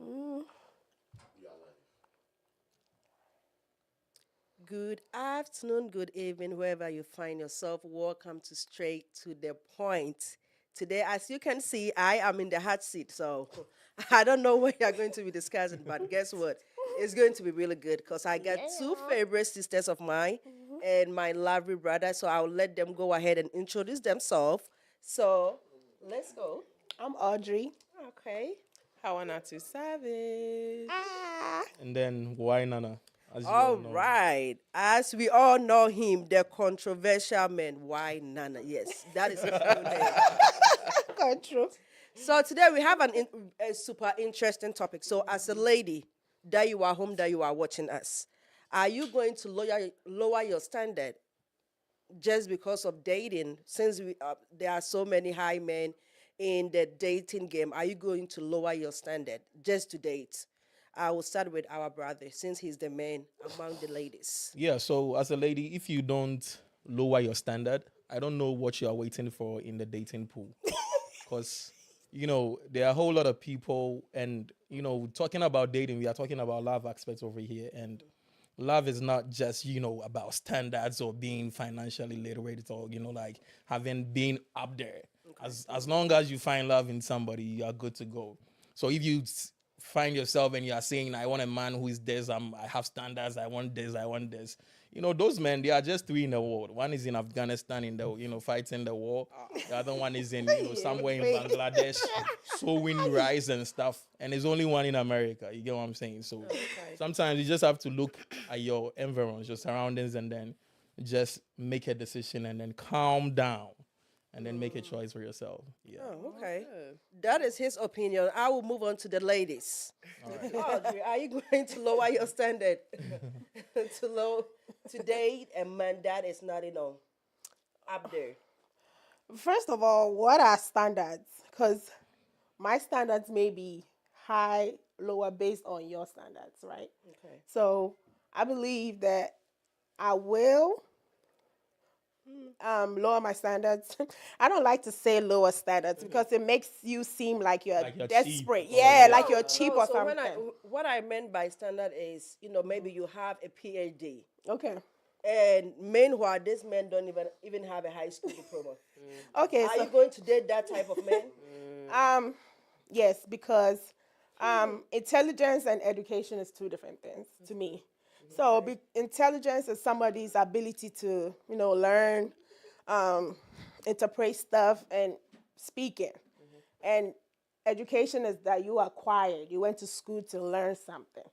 Mm. Good afternoon, good evening, wherever you find yourself. Welcome to Straight to the Point. Today, as you can see, I am in the hot seat, so I don't know what you're going to be discussing, but guess what? It's going to be really good because I got two Yeah. favorite sisters of mine and my lovely brother, so I'll let them go ahead and introduce themselves. So, let's go. I'm Audrey. Okay. How I not too savage. Ah. And then why Nana, as you All all know. right. As we all know him, the controversial man. Why Nana? Yes, that is his real name. Control. So today we have a super interesting topic. So as a lady that you are home, that you are watching us, are you going to lower your standard just because of dating? Since there are so many high men in the dating game, are you going to lower your standard just to date? I will start with our brother since he's the man among the ladies. Yeah, so as a lady, if you don't lower your standard, I don't know what you are waiting for in the dating pool. Because, there are a whole lot of people, and, talking about dating, we are talking about love aspects over here. And love is not just, about standards or being financially literate or, like having been up there. As long as you find love in somebody, you are good to go. So if you find yourself and you are saying, I want a man who is this, I have standards, I want this, I want this. Those men, they are just three in the world. One is in Afghanistan in the, fighting the war. The other one is in, somewhere in Bangladesh, sowing rice and stuff. And there's only one in America. You get what I'm saying? So sometimes you just have to look at your environs, your surroundings, and then just make a decision and then calm down and then make a choice for yourself. Yeah. Oh, okay. That is his opinion. I will move on to the ladies. Audrey, are you going to lower your standard to date a man that is not, up there? First of all, what are standards? Because my standards may be high, lower based on your standards, right? Okay. So I believe that I will lower my standards. I don't like to say lower standards because it makes you seem like you're Like you're cheap desperate. or Yeah, yeah. like you're cheap or So something. what I meant by standard is, maybe you have a PhD. Okay. And meanwhile, these men don't even have a high school diploma. Okay. Are So you going to date that type of man? yes, because intelligence and education is two different things to me. So intelligence is somebody's ability to, learn, interpret stuff, and speaking. And education is that you acquired. You went to school to learn something.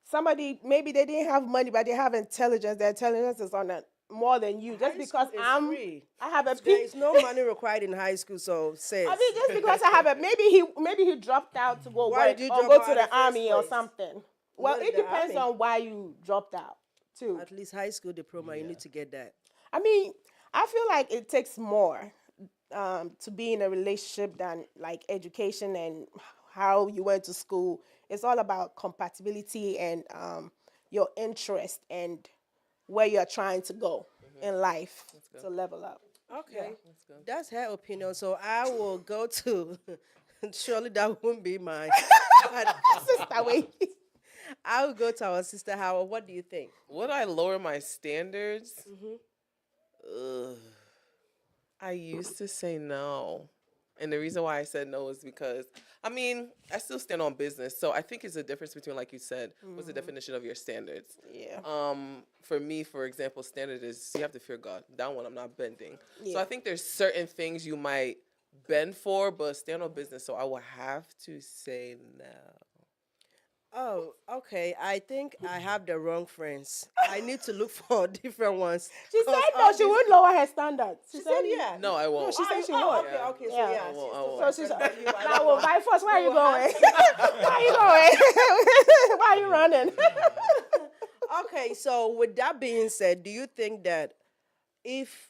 Somebody maybe they didn't have money, but they have intelligence. Their intelligence is on a more than you. Just High because school is free. I have a There P. is no money required in high school, so says. I mean, just because I have a maybe he dropped out to go Why work did you or drop go out to in the the first army or place? something. Well, Go to it the depends army. on why you dropped out too. At least high school diploma, you need to get that. I mean, I feel like it takes more to be in a relationship than like education and how you went to school. It's all about compatibility and your interest and where you're trying to go in life to level up. Okay, Let's go. that's her opinion. So I will go to. Surely that won't be mine. But Sister, wait. I will go to our sister Howard. What do you think? Would I lower my standards? Ugh. I used to say no. And the reason why I said no is because, I mean, I still stand on business. So I think it's a difference between, like you said, what's the definition of your standards? Yeah. For me, for example, standard is you have to fear God. That one I'm not bending. So Yeah. I think there's certain things you might bend for, but stand on business. So I will have to say no. Oh, okay. I think I have the wrong friends. I need to look for different ones. She 'Cause said all no, she these- would lower her standards. She said yeah. No, I won't. she said she Oh, would. okay, okay. So Yeah. yeah, I won't, she's I still won't. my So she's friend, but you, I now don't well, know. by force, where are you will have going? Where are you going? Why are you running? Okay, so with that being said, do you think that if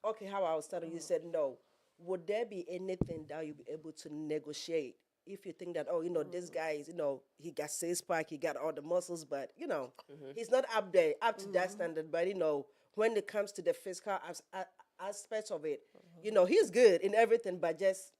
okay, how I was starting, you said no. Would there be anything that you'll be able to negotiate if you think that, oh, this guy is, he got six pack, he got all the muscles, but he's not up there, up to that standard. But when it comes to the physical aspects of it, he's good in everything, but just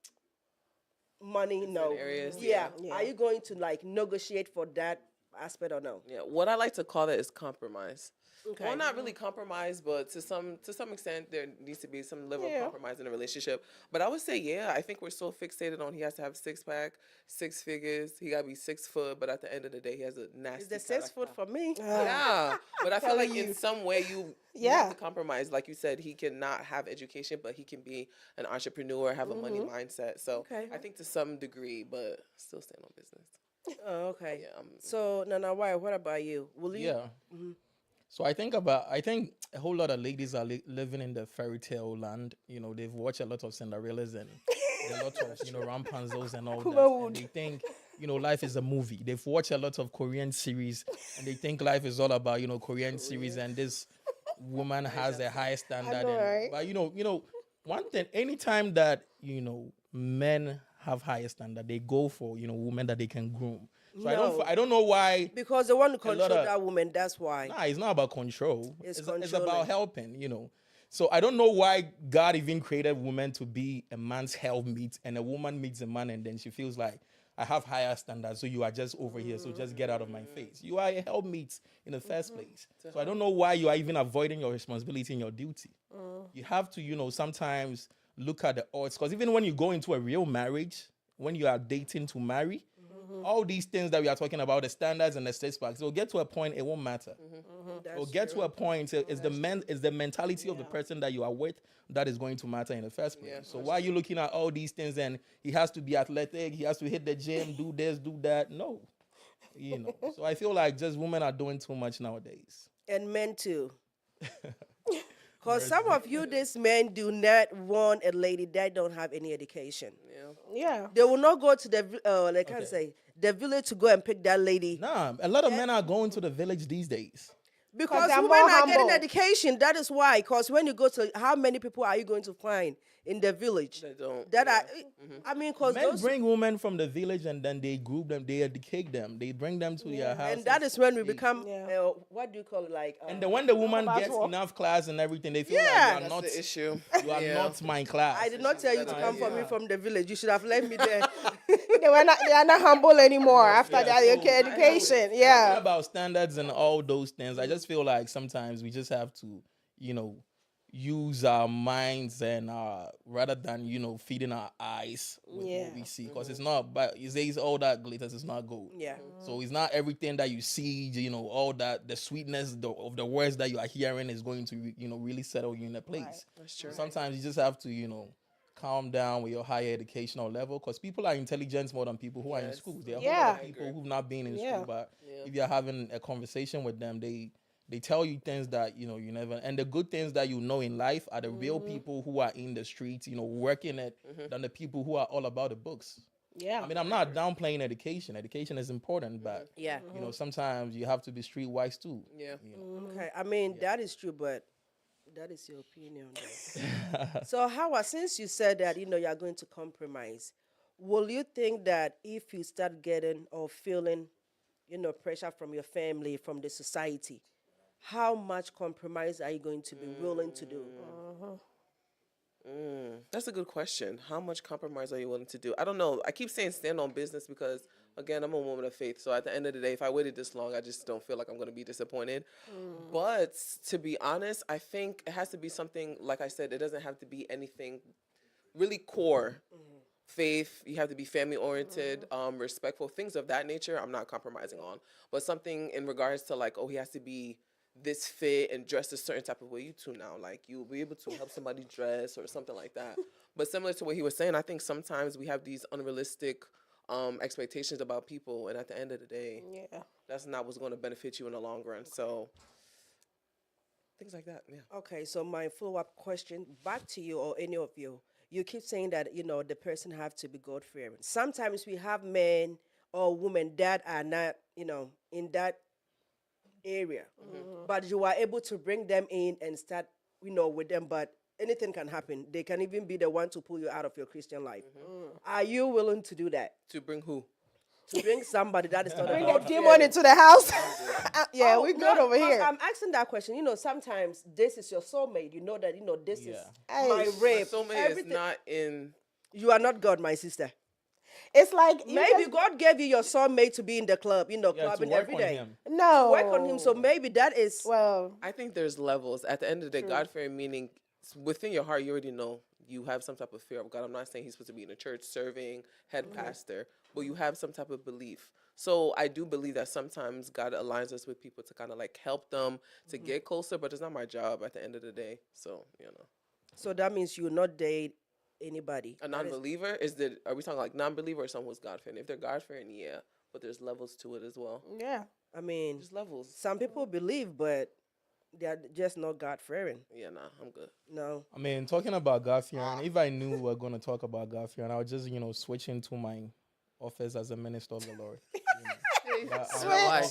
money, no. areas, Yeah. yeah. Are you going to like negotiate for that aspect or no? Yeah, what I like to call that is compromise. Okay. Well, not really compromise, but to some extent, there needs to be some level of Yeah. compromise in a relationship. But I would say, yeah, I think we're so fixated on he has to have 6 pack, 6 figures, he gotta be 6 foot, but at the end of the day, he has a nasty. Is the side 6 foot like for me? yeah, but I feel Telling like you. in some way you Yeah. have to compromise. Like you said, he cannot have education, but he can be an entrepreneur, have a money mindset. So Okay. I think to some degree, but still stand on business. Oh, okay. Yeah, So, Nana, why? What about you? Will you? Yeah. So I think a whole lot of ladies are living in the fairy tale land. You know, they've watched a lot of Cinderellas and a lot of Rapunzels and all that. And they think life is a movie. They've watched a lot of Korean series and they think life is all about Korean series and this woman has a high standard. know, right? But one thing, anytime that men have higher standard, they go for women that they can groom. So No. I don't know why. Because they want to lot control of- that woman. That's why. Nah, it's not about control. It's It's controlling. about helping. So I don't know why God even created women to be a man's helpmeet, and a woman meets a man and then she feels like I have higher standards, so you are just over here, so just get out of my face. You are a helpmeet in the first place. So I don't know why you are even avoiding your responsibility and your duty. You have to, sometimes look at the odds, because even when you go into a real marriage, when you are dating to marry, all these things that we are talking about, the standards and the six packs, it'll get to a point it won't matter. It'll get to a point it's the mentality of the person that you are with that is going to matter in the first place. So why are you looking at all these things and he has to be athletic, he has to hit the gym, do this, do that? No. So I feel like just women are doing too much nowadays. And men too. Because some of you, these men, do not want a lady that don't have any education. Yeah. They will not go to the village to go and pick that lady. Nah, a lot of men are going to the village these days. Because they're women more are getting humble. education. That is why. Because when you go to, how many people are you going to find in the village? They don't. That are, I mean, because Men those, bring women from the village and then they group them, they educate them, they bring them to their house. and that is when we become, Yeah. what do you call it? Like, And then when the woman about gets what? enough class and everything, they feel Yeah. like you are That's not the issue. you are Yeah. not my class. I did not tell you to come for me from the village. You should have left me there. They are not humble anymore after that education. It's Yeah. about standards and all those things. I just feel like sometimes we just have to, use our minds and rather than feeding our eyes with what we see, because it's not. But it says all that glitters is not gold. Yeah. So it's not everything that you see. All that the sweetness of the words that you are hearing is going to really settle you in a place. That's true. Sometimes you just have to calm down with your higher educational level, because people are intelligent more than people who are in school. There are a whole lot of people who've not been in school, but if you're having a conversation with them, they tell you things that you never. And the good things that in life are the real people who are in the streets, working it, than the people who are all about the books. Yeah. I mean, I'm not downplaying education. Education is important, but Yeah. sometimes you have to be streetwise too. Yeah. Okay. I mean, that is true, but that is your opinion. So, Howard, since you said that, you are going to compromise, will you think that if you start getting or feeling, pressure from your family, from the society, how much compromise are you going to be willing to do? That's a good question. How much compromise are you willing to do? I don't know. I keep saying stand on business because, again, I'm a woman of faith. So at the end of the day, if I waited this long, I just don't feel like I'm going to be disappointed. But to be honest, I think it has to be something, like I said, it doesn't have to be anything really core. Faith, you have to be family oriented, respectful, things of that nature. I'm not compromising on. But something in regards to like, he has to be this fit and dressed a certain type of way. You too now, like you'll be able to help somebody dress or something like that. But similar to what he was saying, I think sometimes we have these unrealistic expectations about people, and at the end of the day, that's not what's going to benefit you in the long run. So things like that, yeah. Okay, so my follow-up question back to you or any of you. You keep saying that, the person have to be God-fearing. Sometimes we have men or women that are not, in that area. But you are able to bring them in and start, with them. But anything can happen. They can even be the one to pull you out of your Christian life. Are you willing to do that? To bring who? To bring somebody that is not Bring a the demon into the house. Yeah, we good over because here. I'm asking that question. Sometimes this is your soulmate. You know that, this is Hey. my My rape. soulmate is Everything. not in. You are not God, my sister. It's like you Maybe just- God gave you your soulmate to be in the club, Yeah, to clubbing work every on day. him. no Work on him. So maybe that is. Well, I think there's levels. At the end of the day, God fearing meaning within your heart, you already know you have some type of fear of God. I'm not saying he's supposed to be in a church serving, head pastor, but you have some type of belief. So I do believe that sometimes God aligns us with people to kind of like help them to get closer, but it's not my job at the end of the day. So, So that means you will not date anybody. a That is- non-believer are we talking like non-believer or someone who's God fearing? If they're God fearing, yeah, but there's levels to it as well. yeah. I mean, There's levels. some people believe, but they are just not God fearing. Yeah, nah, I'm good. No. I mean, talking about God fearing, if I knew we were going to talk about God fearing, I would just, switch into my office as a minister of the Lord. But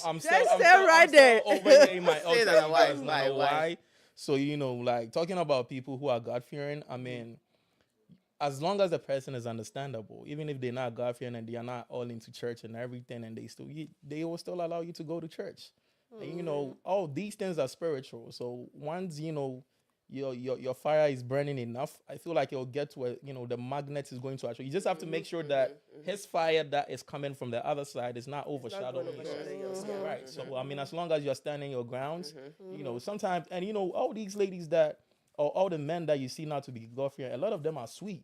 I'm Just stay right there. over here in my office. that. You Why? guys Why? know why. So, like talking about people who are God fearing, I mean, as long as the person is understandable, even if they're not God fearing and they are not all into church and everything, and they will still allow you to go to church. And all these things are spiritual. So once your fire is burning enough, I feel like it'll get to where the magnet is going to actually. You just have to make sure that his fire that is coming from the other side is not overshadowing yours. Right. So I mean, as long as you're standing your grounds, sometimes and all these ladies that or all the men that you see now to be God fearing, a lot of them are sweet.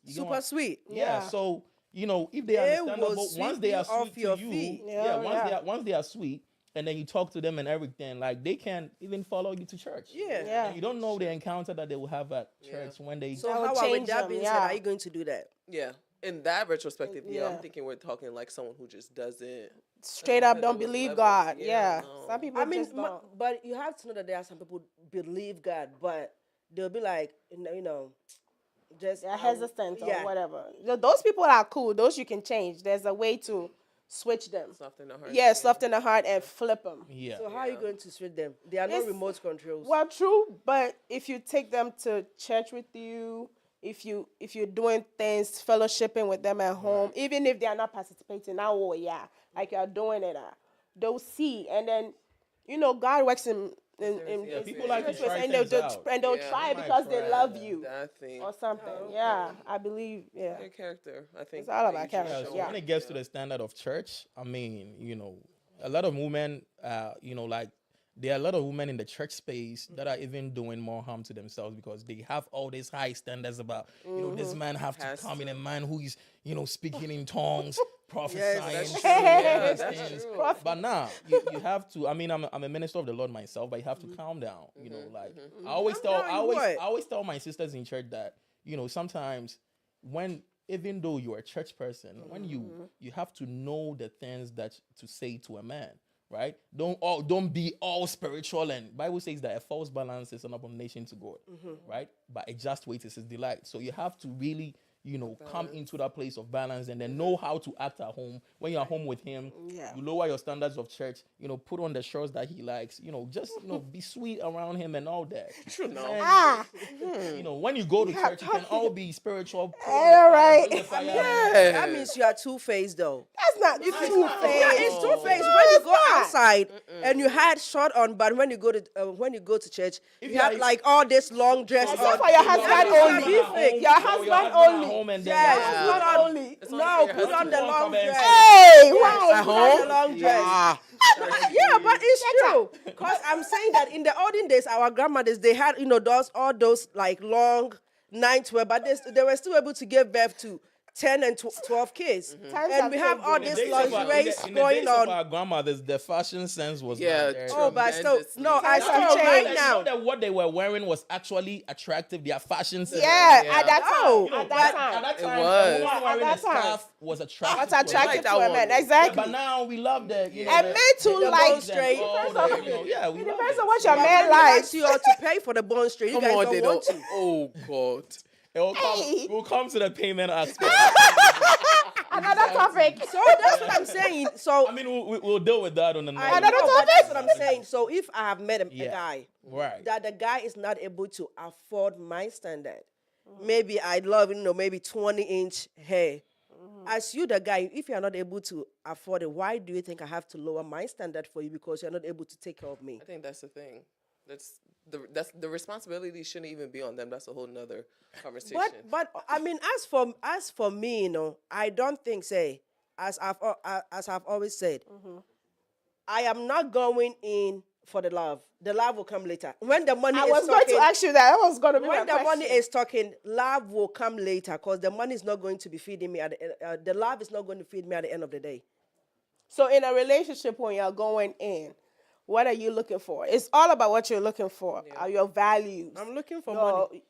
Super sweet. Yeah. So if they are They will understandable, sweep once they you are off sweet to your you, feet. once they are sweet, and then you talk to them and everything, like they can even follow you to church. Yeah. Yeah. And you don't know the encounter that they will have at church when they. So That would how are with change that them, being yeah. said, are you going to do that? Yeah. In that retrospective, yeah, I'm Yeah. thinking we're talking like someone who just doesn't. Straight up, said, don't there was believe levels. God. Yeah, Yeah. no. Some people I mean, just don't. but you have to know that there are some people believe God, but they'll be like, just They're hesitant yeah. or whatever. Those people are cool. Those you can change. There's a way to switch them. Soften the heart. Yeah, soften the heart and flip them. Yeah. So how are you going to switch them? There are no It's- remote controls. Well, true, but if you take them to church with you, if you're doing things, fellowshipping with them at home, even if they are not participating, now like you're doing it, they'll see, and then God works in people like to mysterious try ways, and things they'll out. and they'll Yeah. try They might because they try love you That thing. or something. Yeah, I believe. Yeah, Your character, I think. It's all that about you should character, Yeah, show. so yeah. when it gets to the standard of church, I mean, a lot of women, like there are a lot of women in the church space that are even doing more harm to themselves because they have all these high standards about, this man have to come in, a man who is, speaking in tongues, prophesying, that's true. saying Yeah, all these that's things. true. But now you have to. I mean, I'm a minister of the Lord myself, but you have to calm down. Like I always Calm tell, down, I always, what? I always tell my sisters in church that sometimes when even though you're a church person, when you have to know the things that to say to a man, right? Don't be all spiritual, and Bible says that a false balance is an abomination to God, right? But a just weight is his delight. So you have to really come into that place of balance and then know how to act at home. When you're home with him, Yeah. you lower your standards of church, put on the shirts that he likes, just, be sweet around him and all that. True, no. When you go to church, you can all be spiritual. put on All the fire, right. bring the fire. That means you are two-faced, though. That's not Yeah, two-faced. it's two-faced. When No, you it's go not. outside and you had short on, but when you go to church, you you have are- like all this long dress Except on. for your That husband means you are only. being fake. Your husband only. Home and then Yes, Yeah. put on only. It's no, not for your put on husband. the Don't long come and dress. Hey, Yes, why? put on the long dress. Ah. Yeah, but it's true. Because I'm saying that in the olden days, our grandmothers, they had, all those like long night wear, but they were still able to give birth to 10 and 12 kids. Times And we have changed. all In the this days of our- lingerie in the going days of on. our grandmothers, the fashion sense was Yeah, not there. Oh, but still, no, I Times still have right changed. now. that what they were wearing was actually attractive. Their fashion sense. Yeah, Yeah. at that No, time. At but- that time. At that It time, was. a woman wearing that a time. scarf was attractive. What's to a attractive like to that a one. man? Yeah, Exactly. But now we love the And men too The like. bone straight. yeah, we It love depends it. on what your But man when we likes. ask you all to pay for the bone straight, you Come guys on, don't they want don't. to. Oh God. It will come. Hey. We'll come to the payment aspect. Another topic. So that's what I'm saying. So I mean, we'll deal with that on the I next. know, but that's what I'm saying. So if I have met a Yeah. guy Right. that the guy is not able to afford my standard, maybe I love, maybe 20-inch hair. As you, the guy, if you're not able to afford it, why do you think I have to lower my standard for you because you're not able to take care of me? I think that's the thing. That's the responsibility shouldn't even be on them. That's a whole nother conversation. But I mean, as for me, I don't think as I've always said, I am not going in for the love. The love will come later. When the money I is was going talking, to ask you that. That was going to be my when the question. money is talking, love will come later because the money is not going to be feeding me at the love is not going to feed me at the end of the day. So in a relationship, when you're going in, what are you looking for? It's all about what you're looking for. Are your values? I'm looking for your- money.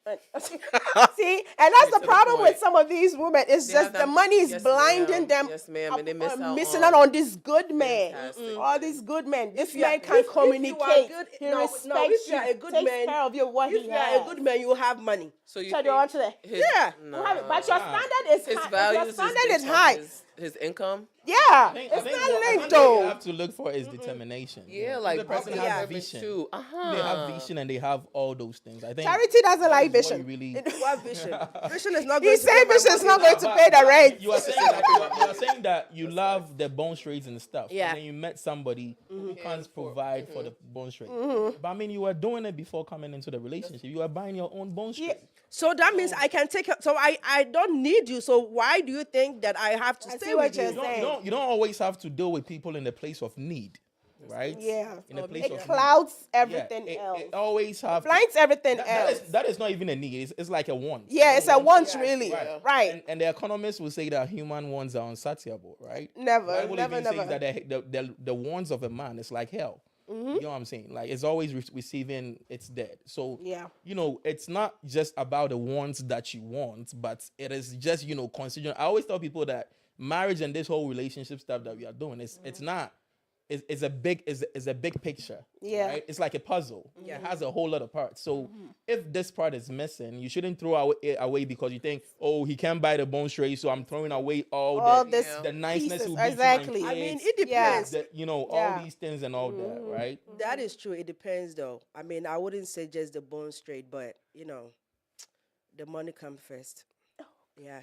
See, and that's the to the problem with point. some of these women. It's They just have the that- money is yes, blinding ma'am. them. Yes, ma'am, and they miss out missing on out on this good man. fantastic All men. these good men. This you are- man can if you are communicate. good- He no, respects if you are you. a good Takes man- care of you. What If he you has. are a good man, you have money. So you So think you want to- his, Yeah. But your standard is his high. If values your standard is based on high. his income. Yeah, I it's think not what linked you though. have to look for is determination. Yeah, If like the person working has yeah. a vision. too. They have vision and they have all those things. I think Charity doesn't like that is what vision. you really. What vision? Vision is not He going to said pay my vision is not mortgage. going to pay the rent. You are saying that you are saying that you love the bone straights and stuff. Yeah. And then you met somebody who can't provide for the bone straight. Mm-hmm. But I mean, you were doing it before coming into the relationship. You were buying your own bone straight. So that means I can take it. So I don't need you. So why do you think that I have to I stay see what with you're you? saying. You don't always have to deal with people in the place of need, right? Yeah. In the place It of clouds need. Yeah, everything else. It always have to- Blinds everything that else. that is not even a need. It's like a want. Yeah, it's a want, really. Right. Right. And the economists will say that human wants are unsatiable, right? Never, Bible never, even never. says that the wants of a man is like hell. Mm-hmm. You know what I'm saying? Like it's always receiving its dead. So Yeah. it's not just about the wants that you want, but it is just considering. I always tell people that marriage and this whole relationship stuff that we are doing it's not. It's a big picture. Yeah. Right? It's like a puzzle. Yeah. It has a whole lot of parts. So if this part is missing, you shouldn't throw it away because you think, oh, he can't buy the bone straight, so I'm throwing away All the, this the niceness pieces, will be to my exactly. kids, I mean, it Yeah. depends. all Yeah. these things and all that, right? That is true. It depends, though. I mean, I wouldn't say just the bone straight, but the money comes first. Yeah.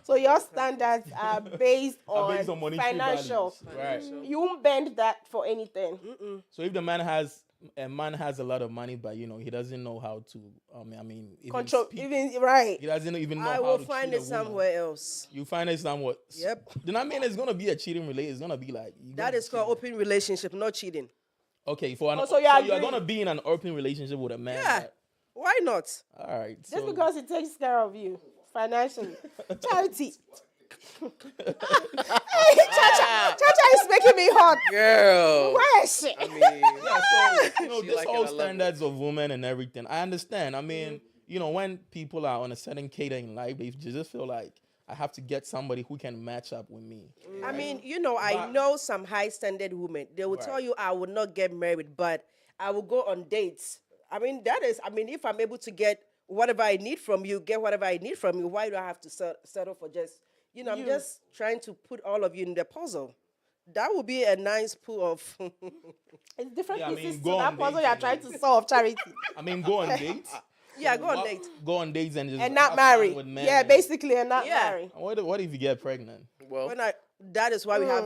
So your standards are based on, Based on monetary financial. values, right? You won't bend that for anything. So if a man has a lot of money, but he doesn't know how to, even Control, speak. even right. He doesn't even know I how will to find treat it a woman. somewhere else. You find it somewhere. Yep. Then I mean, it's gonna be a cheating relationship. It's gonna be like That is called open relationship, not cheating. okay. For an, Oh, so so you you're agree. gonna be in an open relationship with a man. Yeah. that- Why not? all right. Just So because he takes care of you financially. Charity. Hey, Chacha is making me hot. Girl. Where is she? I mean, yeah, so She this like it, I whole love it. standards of women and everything. I understand. I mean, when people are on a certain cadre in life, they just feel like I have to get somebody who can match up with me. I mean, I know some high standard women. They will tell Right. you, I will not get married, but I will go on dates. I mean, if I'm able to get whatever I need from you, get whatever I need from you, why do I have to settle for just, I'm just trying to put all of you in the puzzle. That would be a nice pool of. It's different Yeah, I mean, pieces go to that on puzzle dates you're and trying to solve, Charity. I mean, go on dates. Yeah, go on dates. Go on dates and just And not have fun marry. with men Yeah, and- basically, and not Yeah. marry. What if you get pregnant? well, That is why we have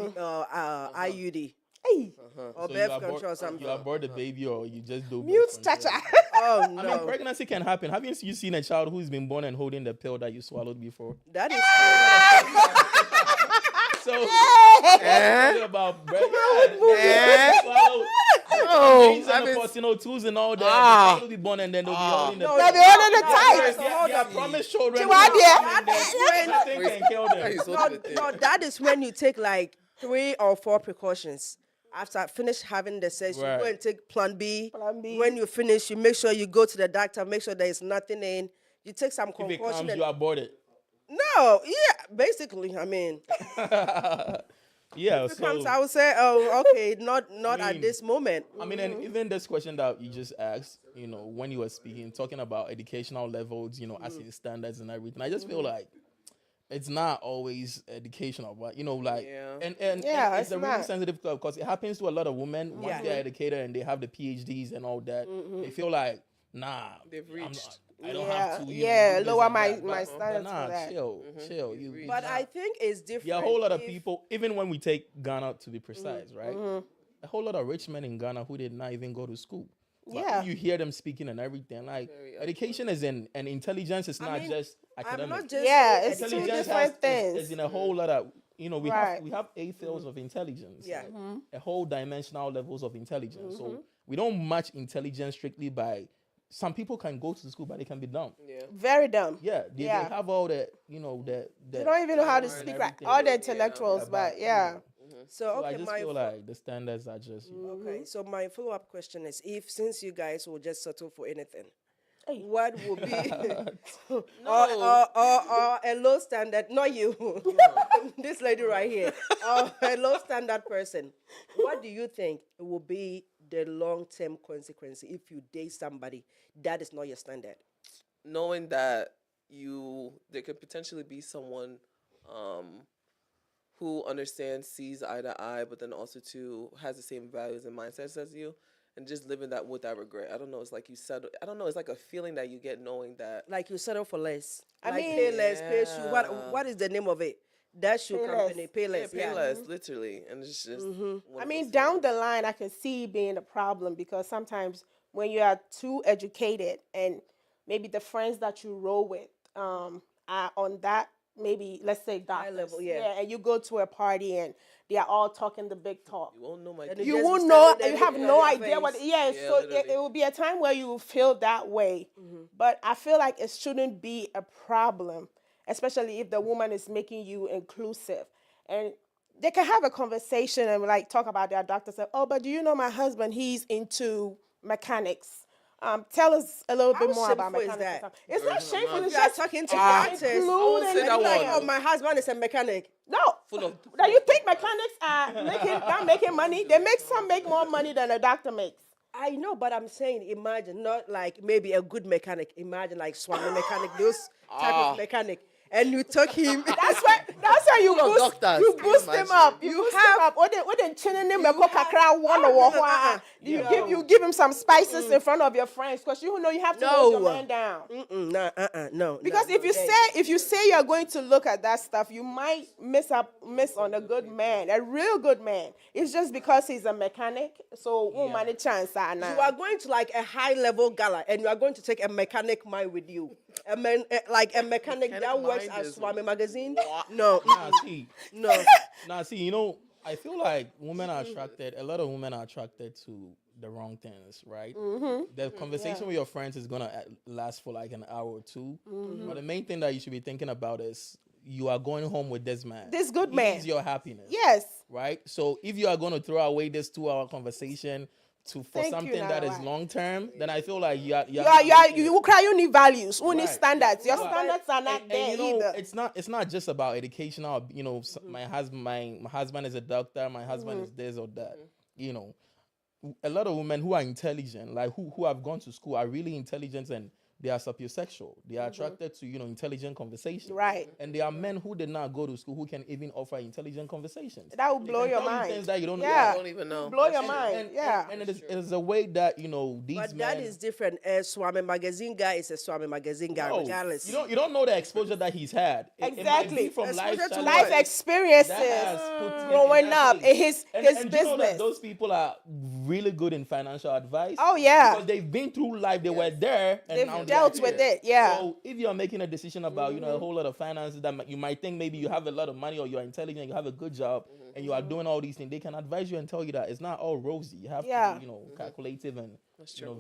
IUD Hey, or So birth control or something. you abort the baby or you just do mute birth control? Chacha. Oh I mean, no, pregnancy can happen. Haven't you seen a child who's been born and holding the pill that you swallowed before? that is So, talking about oh, and I've been- of course, twos and all that. The child will be born and then they'll be holding the No, pill. They'll be holding the no, tight. no, hold up. Promise children. Chihuahua. Nothing can kill them. He's No, holding the thing. no, that is when you take like 3 or 4 precautions. After I finish having the sex, you Right. go and take Plan B. Plan B. When you finish, you make sure you go to the doctor, make sure there is nothing in. You take some If it concoction. comes, and- you abort it. No, yeah, basically, I mean, Yeah, if it so comes, I would say, oh, okay, not at mean- this moment. I mean, and even this question that you just asked, when you were speaking, talking about educational levels, as in standards and everything, I just feel like it's not always educational, but like, Yeah. and Yeah, it's it's a really not. sensitive because it happens to a lot of women once Yeah. they're educated and they have the PhDs and all that. They feel like, nah, They've I'm reached. not- I don't Yeah, have to. yeah, do this lower and my- that. my But standards nah, for that. chill. You, But I think it's different. yeah, a whole lot of if- people, even when we take Ghana to be precise, right? A whole lot of rich men in Ghana who did not even go to school. But Yeah. if you hear them speaking and everything, like Very education is in and intelligence is not mean, just I'm academic. not just Yeah, saying it's two Intelligence different things. is in a whole lot of we have Right. we have 8 fields of intelligence. Yeah. like, a whole dimensional levels of intelligence. So we don't match intelligence strictly by some people can go to school but they can be dumb. Yeah. Very dumb. Yeah, they have all the the They don't even know how to and speak right. everything. All the Yeah, intellectuals, but you yeah. know, So so I okay, just my feel like the standards are just okay. So my follow-up question is: if since you guys will just settle for anything, Hey. what will be No. or a low standard? Not you, this lady right here, or a low standard person. What do you think will be the long-term consequence if you date somebody that is not your standard? Knowing that there could potentially be someone who understands, sees eye to eye, but then also too has the same values and mindsets as you, and just living that with that regret. I don't know. It's like you settle. I don't know. It's like a feeling that you get knowing that. Like you settle for less. I Like mean- pay less, pay shoe. Yeah. What is the name of it? That shoe Pay company, less. pay Yeah, less. pay less, literally, and it's just. one I of mean, those down things. the line, I can see being a problem because sometimes when you are too educated and maybe the friends that you roll with are on that, maybe let's say doctors, level, yeah. and you go to a party and they are all talking the big talk. You won't know my. And kid. you You just won't be know. standing there You have looking no at their idea what. face. Yeah, Yeah, so literally. it will be a time where you will feel that way. But I feel like it shouldn't be a problem, especially if the woman is making you inclusive, and they can have a conversation and like talk about their doctor. Say, oh, but do you know my husband? He's into mechanics. Tell us a little bit How more about shameful is mechanics. that? or something. It's not shameful. It's You are just talking to Ah, doctors. I won't say including that Like, one. oh, my husband is a mechanic. no. Full of. Now you think mechanics are not making money? They make more money than a doctor makes. I know, but I'm saying, imagine not like maybe a good mechanic. Imagine like Swami mechanic, those type of mechanic, and you took him. That's why you Full of boost, doctors, you can you boost him imagine? up. You boost him up. What they chinning him? You give him some spices in front of your friends because you know you have to hold your No. man down. No. Because if you say you're going to look at that stuff, you might miss on a good man, a real good man. It's just because he's a mechanic, so woman a chance. you are going to like a high level gala, and you are going to take a mechanic mind with you, like a mechanic that works mind at is Swami magazine. No, see. no. Now, see, you know, I feel like women are attracted. A lot of women are attracted to the wrong things, right? The conversation with your friends is gonna last for like an hour or two. But the main thing that you should be thinking about is you are going home with this man. This good He man. needs your happiness. Yes. Right. So if you are going to throw away this 2 hour conversation for Thank you, something that is Nara. long term, then I feel like you You cry. You need values. You need Right. standards. Your Right. standards are not there you know, either. it's not just about educational. You know, my husband is a doctor. My husband is this or that. You know, a lot of women who are intelligent, like who have gone to school, are really intelligent and they are sapiosexual. They are attracted to intelligent conversation. Right. And there are men who did not go to school who can even offer intelligent conversations. That will They blow can your tell you mind. things that you don't know. Yeah. I don't even know. Blow your That's true. mind. Yeah. And it is a way that these But men. that is different. A Swami magazine guy is a Swami magazine guy, No, regardless. you don't know the exposure that he's had. It might be Exactly. from Exposure to lifestyle what? Life experiences that has put him growing in that up place. in his and his you know business. that those people are really good in financial advice. Oh, yeah. Because they've been through life, they were there, and They've now dealt they're with here. it, yeah. So if you're making a decision about a whole lot of finances that you might think maybe you have a lot of money or you're intelligent, you have a good job, and you are doing all these things, they can advise you and tell you that it's not all rosy. You have Yeah. to be, calculative and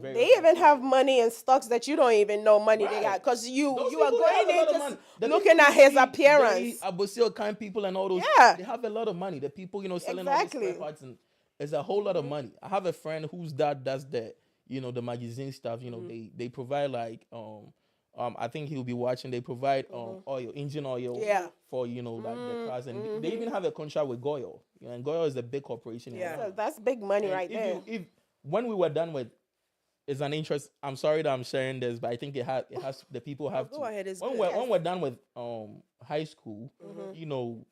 very. They even have money in stocks that you don't even know money they Right. got because you Those are people, they have going a lot in of just money. The looking people at you his see, appearance. the Abosio kind people and all those. Yeah. They have a lot of money. The people, selling Exactly. all these spare parts, and it's a whole lot of money. I have a friend whose dad does the magazine stuff. They provide like I think he'll be watching. They provide oil, engine oil, Yeah. for like the cars, and they even have a contract with Goyo. And Goyo is a big corporation. in Yeah. Ghana. So that's big money And right there. if when we were done with, it's an interest. I'm sorry that I'm sharing this, but I think it has the people have go to. ahead, it's When good. we're done with high school,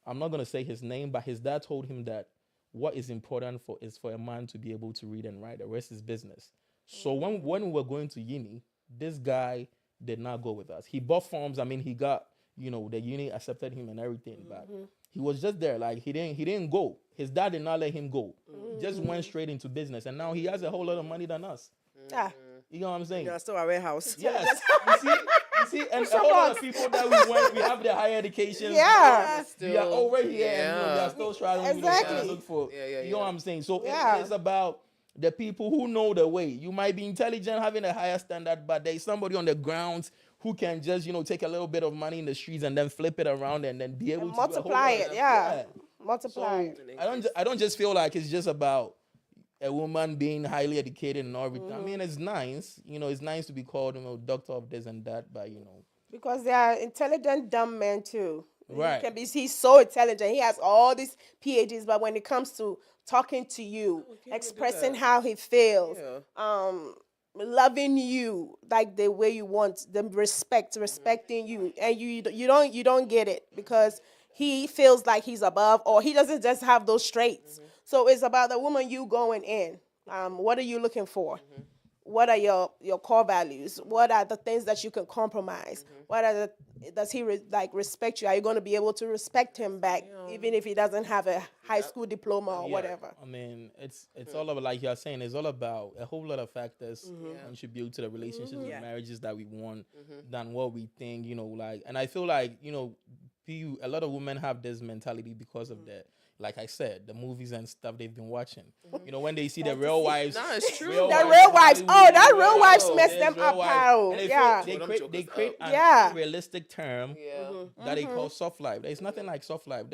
I'm not gonna say his name, but his dad told him that what is important is for a man to be able to read and write. The rest is business. So when we were going to uni, this guy did not go with us. He bought forms. I mean, he got the uni accepted him and everything, but he was just there. Like he didn't go. His dad did not let him go. He just went straight into business, and now he has a whole lot of money than us. Yeah. You know what I'm saying? You're still a warehouse. Yes. You see, and a whole lot of people that we have the higher education. Yeah. We are over here and we are Yeah. still struggling Exactly. to look for. Yeah, You know what I'm saying? So Yeah. it's about the people who know the way. You might be intelligent, having a higher standard, but there's somebody on the ground who can just, take a little bit of money in the streets and then flip it around and then be able And to do a whole multiply lot it. of- Yeah. Multiply So it. I don't just feel like it's just about a woman being highly educated and everything. Mm-hmm. I mean, it's nice. It's nice to be called, doctor of this and that, but Because they are intelligent dumb men too. Right. He's so intelligent. He has all these PhDs, but when it comes to talking to you, expressing how he feels, loving you like the way you want, the respecting you, and you don't get it because he feels like he's above, or he doesn't just have those traits. So it's about the woman you going in. What are you looking for? What are your core values? What are the things that you can compromise? What are does he respect you? Are you going to be able to respect him back, even if he doesn't have a high school diploma or whatever? I mean, it's all about, like you're saying, it's all about a whole lot of factors contribute to the relationships and marriages that we want than what we think, and I feel like, a lot of women have this mentality because of that. Like I said, the movies and stuff they've been watching. When they see the real wives. No, it's true. The real wives. Oh, that real wives Hollywood, mess there's them real up, wives. pal. And Yeah. they create an Yeah. unrealistic term that they call soft life. There's nothing like soft life.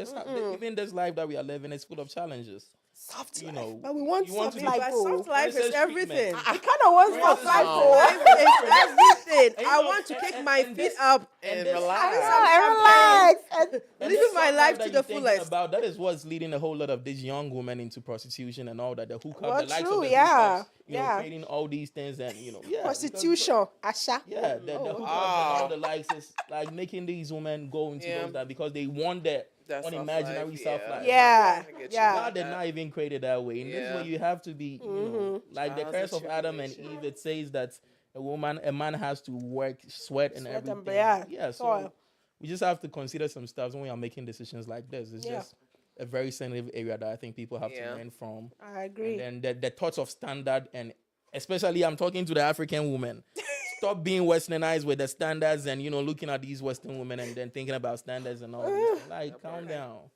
Even this life that we are living is full of challenges. Soft You life. know, But we want you want soft to be- life. But Oh. soft life is Princess everything. treatment. We kind of want soft life. No. Oh. Life is everything. And I you know, want to kick and- my and feet this- up And this- relax. And relax. And living this my soft life that to you're the thinking fullest. About, that is what's leading a whole lot of these young women into prostitution and all that. The hookup, Well, the likes true, of the yeah. hookups, Yeah. creating all these things and because- Prostitution. Asha. Yeah, the hookups and all the likes is like making these women go into those that because they want that That unimaginary soft life, soft life. Yeah. I get you. Yeah. God did not even create it that way. In this Yeah. way, you have to be, like the Trials curse and of Adam and Eve. It says that a man has to work, sweat, and Sweat and- everything. yeah, So toil. we just have to consider some stuff when we are making decisions like this. It's Yeah. just a very sensitive area that I think people have to Yeah. learn from. I agree. And then the thoughts of standard, and especially I'm talking to the African woman. Stop being westernized with the standards and looking at these Western women and then thinking about standards and all this. Like, calm down.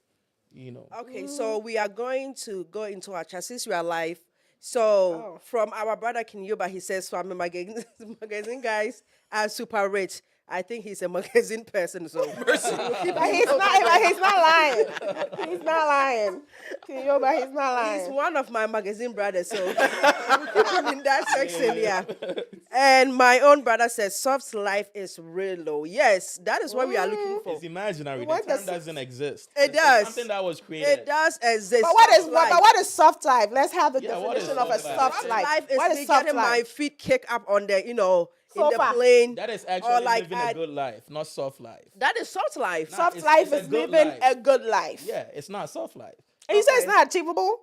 Okay, so we are going to go into our chat since we are live. So Oh. from our brother Kinyoba, he says, "Family magazine guys are super rich." I think he's a magazine person, so But he's not lying. He's not lying. But he's not lying. he's one of my magazine brothers. So we keep him in that section, yeah. And my own brother says, "Soft life is real low." Yes, that is what we are looking for. It's imaginary. The want term the- doesn't exist. It It's does. something that was created. It does exist. But what is Soft life. what is soft life? Let's have the Yeah, what is definition of a soft life? soft Soft life. life is What me is soft getting my life? feet kicked up on the, in the Sofa. plane. That is Or actually like living a good life, not soft life. That is soft life. Soft it's- life it's a is good living life. a good life. Yeah, it's not soft life. And you say it's Okay. not achievable?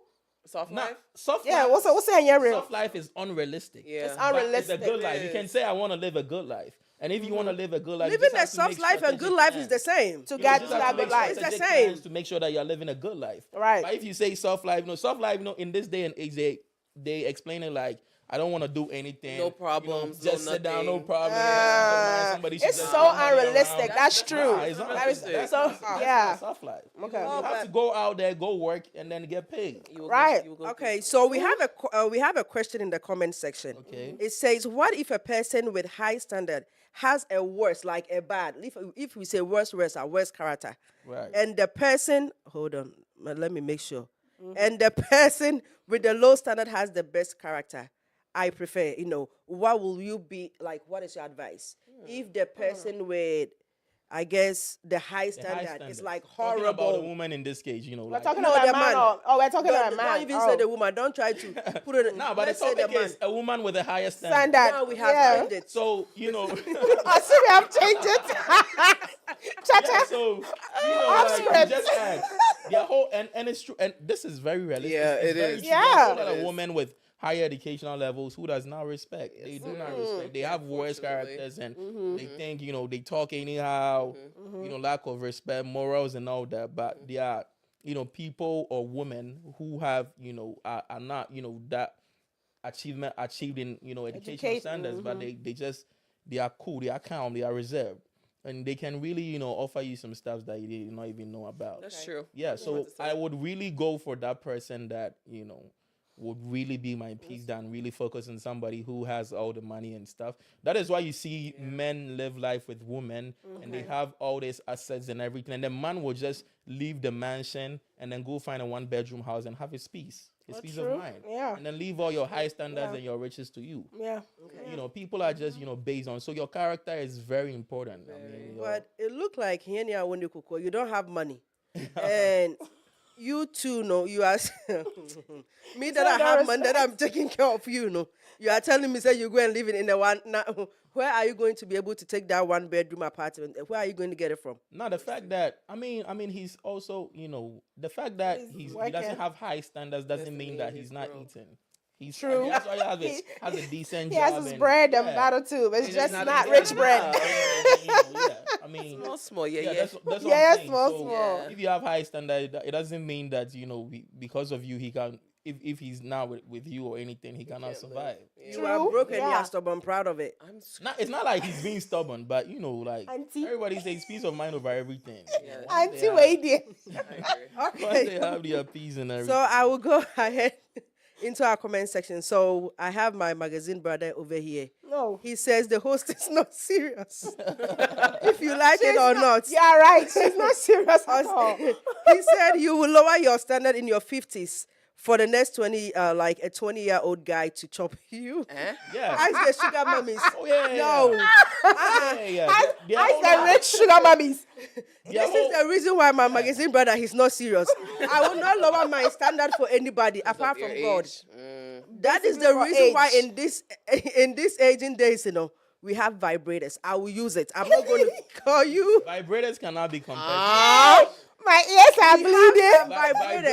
Soft Not life? soft Yeah, life. what's saying your real? Soft life is unrealistic. Yeah. It's But unrealistic. It's a good life. You is. can say I want to live a good life, and if you want to live a good life, you Living just a have to soft make life and good strategic life is the plans. same. To You get just to have that make good life. It's the strategic same. plans to make sure that you're living a good life. Right. But if you say soft life, soft life, in this day and age, they explain it like, I don't want to do anything. No problems, just no sit down, no nothing. problem. Somebody should It's just so bring money unrealistic. around. That's true. Nah, it's not That is realistic. so That's not yeah. soft life. Okay. You have to go out there, go work, and then get paid. You will Right. you will go Okay, so we have a question in the comment section. Okay. It says, "What if a person with high standard has a worse, like a bad? If we say worse, a worse character, Right. and the person, hold on, let me make sure, and the person with the low standard has the best character. I prefer, what will you be like? What is your advice if the person with, I guess, the high The high standard is standards. like Talking about a horrible? woman in this case, We're like, talking No, about the man. man. We're talking about Don't man. even say the woman. Don't try to put it. no, but the let's say the topic man. is a woman with a higher standard. Standard. Now we have yeah. changed it. So I see we have changed it. Cha-cha. so Off like, you script. just asked. Their whole and it's true, and this is very realistic. Yeah, It's it very is. true. Yeah. There's a whole lot It of is. women with higher educational levels who does not respect. They do not respect. They have worse Unfortunately. characters, and they think they talk anyhow. Lack of respect, morals, and all that. But they are people or women who have are not that achieved in educational Educate, standards, but they are cool, they are calm, they are reserved, and they can really offer you some stuff that you did not even know about. That's true. Yeah, I was so about to say. I would really go for that person that would really be my peace than really focus on somebody who has all the money and stuff. That is why you see men live life with women and they have all these assets and everything, and the man will just leave the mansion and then go find a 1-bedroom house and have his peace. His peace of true. mind. Yeah. And then leave all your high standards and your riches to you. Yeah. People are just, based on. So your character is very important. I mean, But it looked like Hienya when you don't have money. And you too know you are me that I have money that I'm taking care of you. You are telling me say you go and live in the one now. Where are you going to be able to take that 1-bedroom apartment? Where are you going to get it from? now the fact that I mean he's also the fact that he working. doesn't have high standards doesn't mean that he's not eating. He's True. That's why he has a decent He job. has his and- bread and yeah. battle too, but it's just not not a- rich yeah. bread. I mean, Small, yeah. That's what Yeah, I'm saying. small, So, small. if you have high standard, it doesn't mean that because of you he can. If he's not with you or anything, he cannot survive. You are True, broken, you yeah. are stubborn, proud of it. It's not like he's being stubborn, but like Auntie. everybody says peace of mind over everything. Auntie Wade. Once they have their peace and everything. So I will go ahead into our comment section. So I have my magazine brother over here. No. He says the host is not serious. If you like it or not. Yeah, right. She's not serious at all. He said you will lower your standard in your 50s for the next 20, like a 20-year-old guy to chop you. yeah. Ask the sugar mummies. yeah. No. I said rich sugar mummies. This is the reason why my magazine brother he's not serious. I will not lower my standard for anybody apart from God. That is the for reason why age. in this aging days, we have vibrators. I will use it. I'm not going to call you. Vibrators cannot be compared. My ears are bleeding.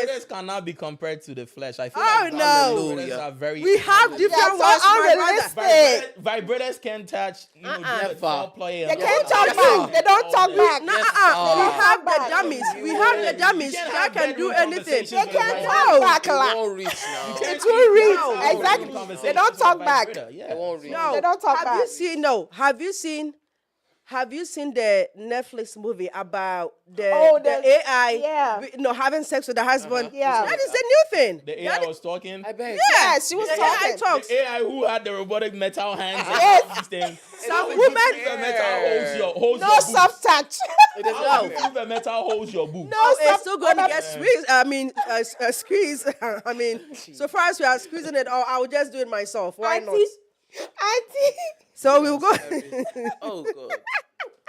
Vibrators cannot be compared to the flesh. I feel Oh, like no. vibrators are very. We have different Yeah, ones, so my brother. unrealistic. Vibrators can touch. Never. Foreplay. They can't talk back. They don't talk back. We have the dummies. We have the dummies that can do anything. They can't No. talk back. It won't reach now. It will read. No. Exactly. They don't talk back. It won't reach. No. They don't talk Have back. you seen? No. Have you seen the Netflix movie about the AI? Yeah. Having sex with the husband. Yeah. That is the new thing. The AI was talking. I bet. Yeah, she was The AI talking. talks. The AI who had the robotic metal hands. Yes. And these things. Some If women. the metal holds No your soft touch. It is How not do you fair. if the metal holds your boob? No It's soft. still going to get squeezed. Squeeze. I mean, so far as we are squeezing it, I will just do it myself. Why not? Auntie. So we'll go. Oh, God.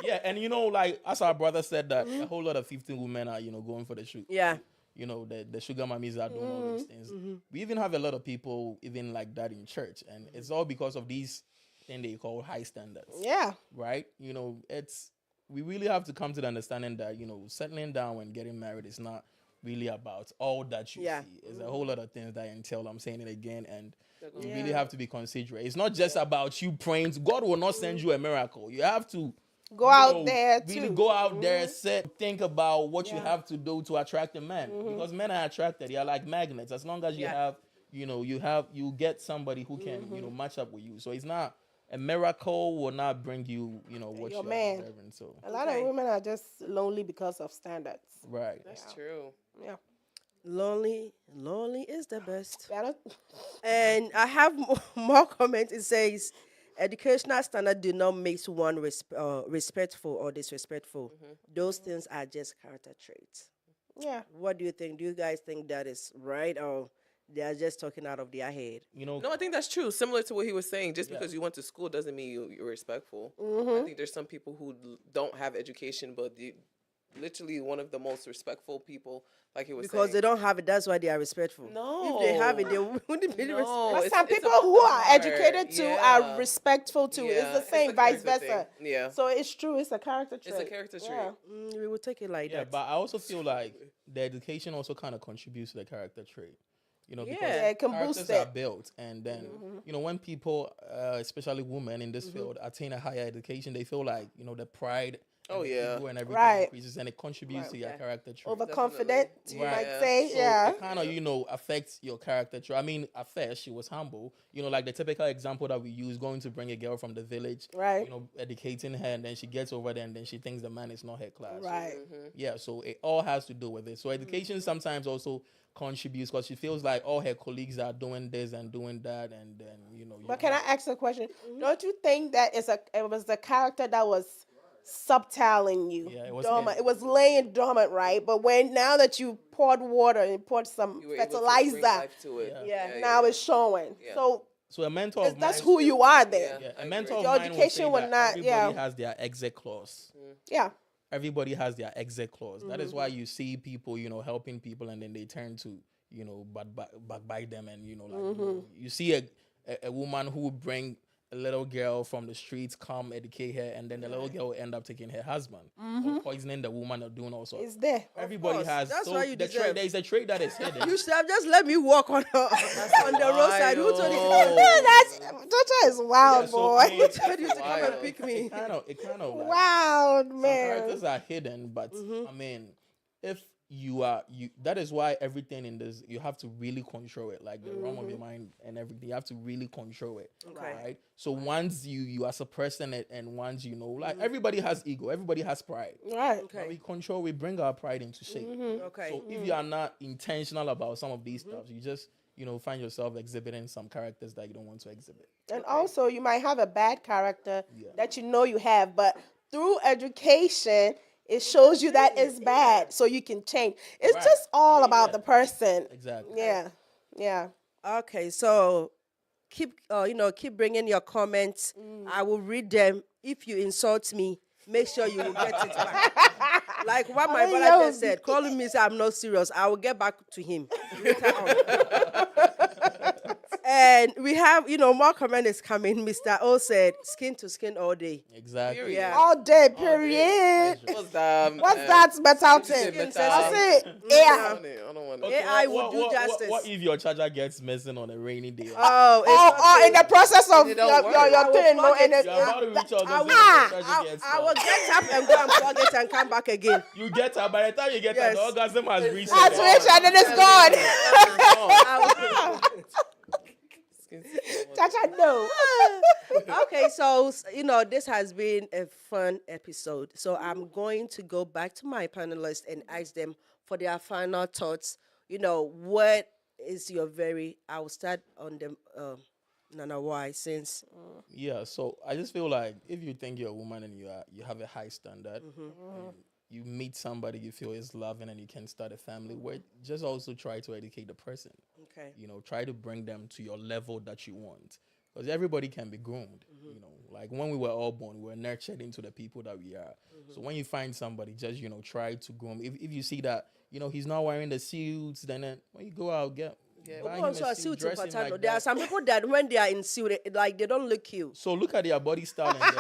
Yeah, and like as our brother said that a whole lot of 15 women are going for the shoot. Yeah. The sugar mummies are doing all these things. We even have a lot of people even like that in church, and it's all because of these thing they call high standards. Yeah. Right? We really have to come to the understanding that settling down and getting married is not really about all that you Yeah. see. It's a whole lot of things that entail. I'm saying it again, and you really have to be considerate. It's not just about you praying. God will not send you a miracle. You have to Go out there really too. go out there, think about what you have to do to attract a man, because men are attracted. They are like magnets. As long as you have, you get somebody who can, match up with you. So it's not a miracle will not bring you, what Your you man. are deserving. So A lot of women are just lonely because of standards. right. That's true. Yeah. Lonely is the best. I don't- And I have more comments. It says, educational standard do not make one respectful or disrespectful. Those things are just character traits. Yeah. What do you think? Do you guys think that is right, or they are just talking out of their head? No, I think that's true. Similar to what he was saying, just because you went to school doesn't mean you're respectful. I think there's some people who don't have education, but literally one of the most respectful people, like he was Because saying. they don't have it, that's why they are respectful. No. If they have it, they wouldn't be No. respectful. But it's- some it's people about who the are heart. educated too Yeah. are respectful too. It's Yeah, the it's same, a vice character versa. thing. Yeah. So it's true. It's a character trait. It's a character trait. Yeah. We will take it like Yeah, that. but I also feel like the education also kind of contributes to the character trait. Because Yeah, it can characters boost are it. built, and then when people, especially women in this field, attain a higher education, they feel like the pride Oh, the yeah. ego and everything Right. increases, and it contributes to your Okay. character trait. Overconfident, you Yeah. might say. So Yeah. it kind of, affects your character trait. I mean, at first she was humble. Like the typical example that we use, going to bring a girl from the village, Right. educating her, and then she gets over there, and then she thinks the man is not her class. Right. Yeah, so it all has to do with it. So education sometimes also contributes because she feels like all her colleagues are doing this and doing that, and then But can I ask a question? Don't you think that it was the character that was subtiling you? Yeah, it was dormant. him. It was laying dormant, right? But now that you poured water and poured some You were able to bring fertilizer, life to it. Yeah. now it's showing. Yeah. So So a mentor of that's mine, who you are then. Yeah. yeah, I a mentor agree. of Your mine education will will say that not- everybody yeah. has their exit clause. Yeah. Everybody has their exit clause. That is why you see people, helping people, and then they turn to, backbite them, and you see a woman who would bring a little girl from the streets, come educate her, and then the little girl will end up taking her husband, or poisoning the woman, or doing all sorts. It's there. Everybody course. has. That's so why you the deserve- there is a trait that is hidden. You should have just let me walk on the roadside. Who told you? Wild. That's Jojo is wild, Yeah, so, boy. I mean, Who told you to come and Wild. pick me? it kind of like, Wild some man. characters are hidden, but I mean, if that is why everything in this, you have to really control it, like the realm of your mind and everything. You have to really control it, Okay. right? So once you are suppressing it, and once like everybody has ego, everybody has pride. Right. When we control, we bring our pride into shape. Okay. So if you are not intentional about some of these stuff, you just find yourself exhibiting some characters that you don't want to exhibit. And also, you might have a bad character that you have, but through education, it shows you that it's bad, so you can change. It's Right. just all Yeah, about yeah. the person. Exactly. Yeah. Yeah. Okay, so keep keep bringing your comments. I will read them. If you insult me, make sure you will get it back. Like what my brother just said, calling me say I'm not serious. I will get back to him later on. And we have, more comment is coming. Mr.O said, skin to skin all day. Exactly. Period. Yeah. All day, period. What's that? What's that metal thing? Skin That's metal. it. I Yeah. don't want to. Okay, AI would do what, justice. What if your charger gets missing on a rainy day? Oh, Or in the process of It your don't work. thing, no, plug and it. You're about to reach out, I and will- your charger gets I will stopped. get up and go and plug it and come back again. You get her. By the time you get Yes. her, the orgasm has reached. that's rich and then it's gone. Chacha, no. Okay, so this has been a fun episode. So I'm going to go back to my panelists and ask them for their final thoughts. What is your I will start on them, Nana. Why? Since Yeah, so I just feel like if you think you're a woman and you have a high standard, and you meet somebody you feel is loving and you can start a family with, just also try to educate the person. okay, Try to bring them to your level that you want. Because everybody can be groomed. Like when we were all born, we were nurtured into the people that we are. So when you find somebody, just try to groom. If you see that he's not wearing the suits, then when you go out, buy him also a a suit dress in him Patano. like There are that. some people that when they are in suit, they don't look cute. So look at their body style and then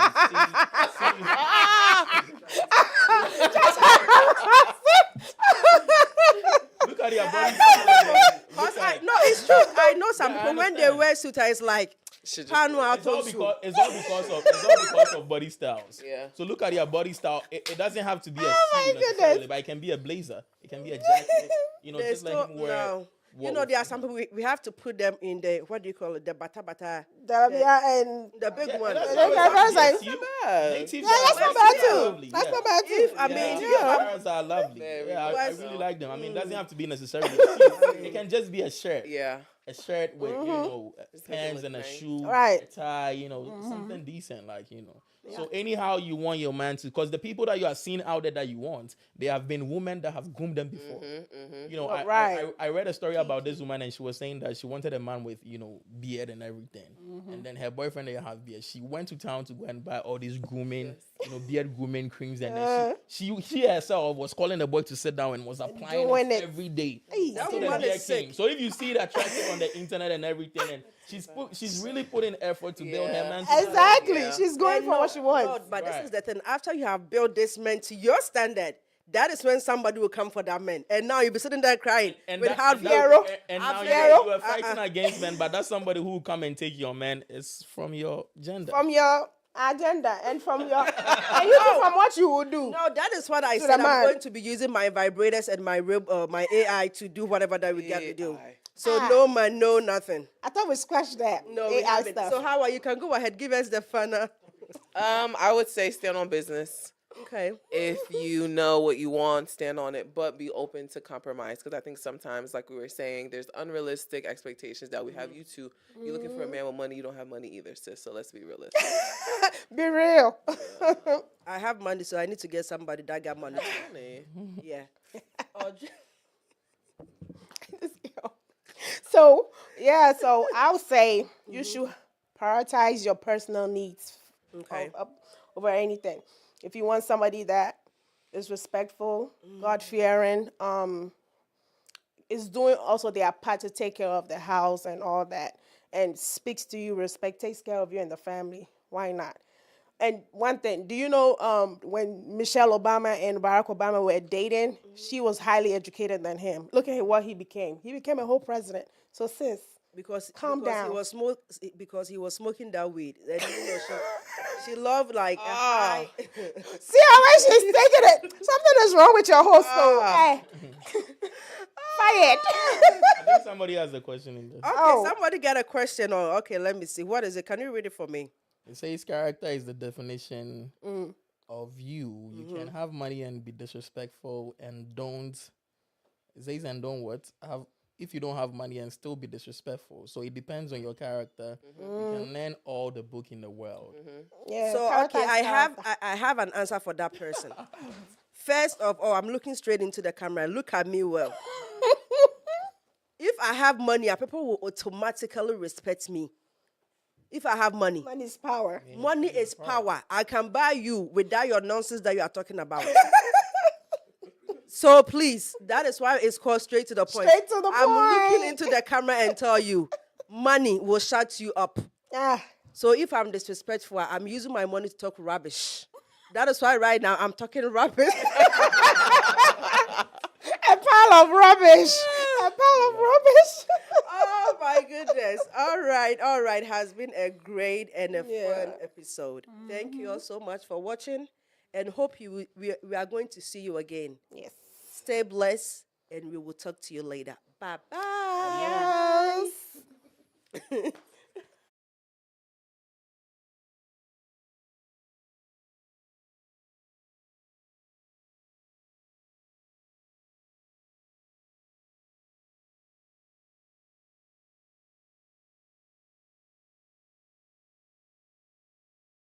look at their body style. And then look at, No, it's true. I know some people when they understand. wear suit, it's like Should just panu out it's all of suit. it's all because of body styles. Yeah. So look at your body style. It doesn't have to be a my suit goodness. necessarily, but it can be a blazer. It can be a jacket. There's Just let him wear. no. There are some people we have to put them in the what do you call it? The bata, And the big Yeah, one. that's Yeah, not that's bad. like- Native- bad. native yeah, that's not Ghana bad are too. lovely, That's yeah. not bad too. If I mean, Native yeah. Ghanaians are lovely. Very Yeah, I good. really like them. I mean, it doesn't have to be necessarily a suit. It can just be a shirt. Yeah. A shirt with, Just make it pants look and a nice. shoe, Right. a tie, something decent, like, So anyhow you want your man to, because the people that you are seeing out there that you want, they have been women that have groomed them before. I read a story about this woman, and she was saying that she wanted a man with, beard and everything. And then her boyfriend didn't have beard. She went to town to go and buy all these grooming, beard grooming creams. And then she herself was calling the boy to sit down and was applying doing it it. every day. That So the woman beard is sick. came. So if you see that attractive on the internet and everything, and she's really putting effort to build her Yeah. man. to- Exactly. Yeah. She's going And for what she wants. no, but this Right. is the thing. After you have built this man to your standard, that is when somebody will come for that man. And now you'll be sitting there crying with that- hard and Fiero. that- and now Fiero. you are fighting against men, but that's somebody who will come and take your man is from your gender. From your agenda, and from your and you do from what you will do. No, that is what I To said. the I'm man. going to be using my vibrators and my AI to do whatever that we got to do. AI. So no man, no nothing. I thought we squashed that. No, we AI haven't. stuff. So how are you? Can go ahead, give us the funner. I would say stand on business. Okay. If you know what you want, stand on it, but be open to compromise. Because I think sometimes, like we were saying, there's unrealistic expectations that we have you to. You're looking for a man with money, you don't have money either, sis. So let's be realistic. Be real. I have money, so I need to get somebody that got money. Honey. Yeah. Oh, This girl. So so I would say you should prioritize your personal needs okay. over anything. If you want somebody that is respectful, God fearing, is doing also their part to take care of the house and all that, and speaks to you, takes care of you and the family, why not? And one thing, do you know when Michelle Obama and Barack Obama were dating, she was highly educated than him. Look at what he became. He became a whole president. So sis, calm down. Because he was smoking that weed. And, she loved like a high. See how much she's taking it. Something is wrong with your host. Hey. Fired. I think somebody has a question in there. Okay, somebody got a question on. Okay, let me see. What is it? Can you read it for me? It says character is the definition of you. You can have money and be disrespectful and don't. It says and don't what? If you don't have money and still be disrespectful. So it depends on your character. You can learn all the book in the world. Yeah, So character okay, is I have an answer for that person. First of all, I'm looking straight into the camera. Look at me well. If I have money, people will automatically respect me. If I have money. Money is power. Money is power. I can buy you without your nonsense that you are talking about. So please, that is why it's called straight to the point. Straight to the I'm point. looking into the camera and tell you, money will shut you up. Ah, So if I'm disrespectful, I'm using my money to talk rubbish. That is why right now I'm talking rubbish. a pile of rubbish. A pile of rubbish. Oh my goodness. All right. Has been a great and a fun episode. Thank you all so much for watching, and hope we are going to see you again. Yes. Stay blessed, and we will talk to you later. Bye bye. Yes.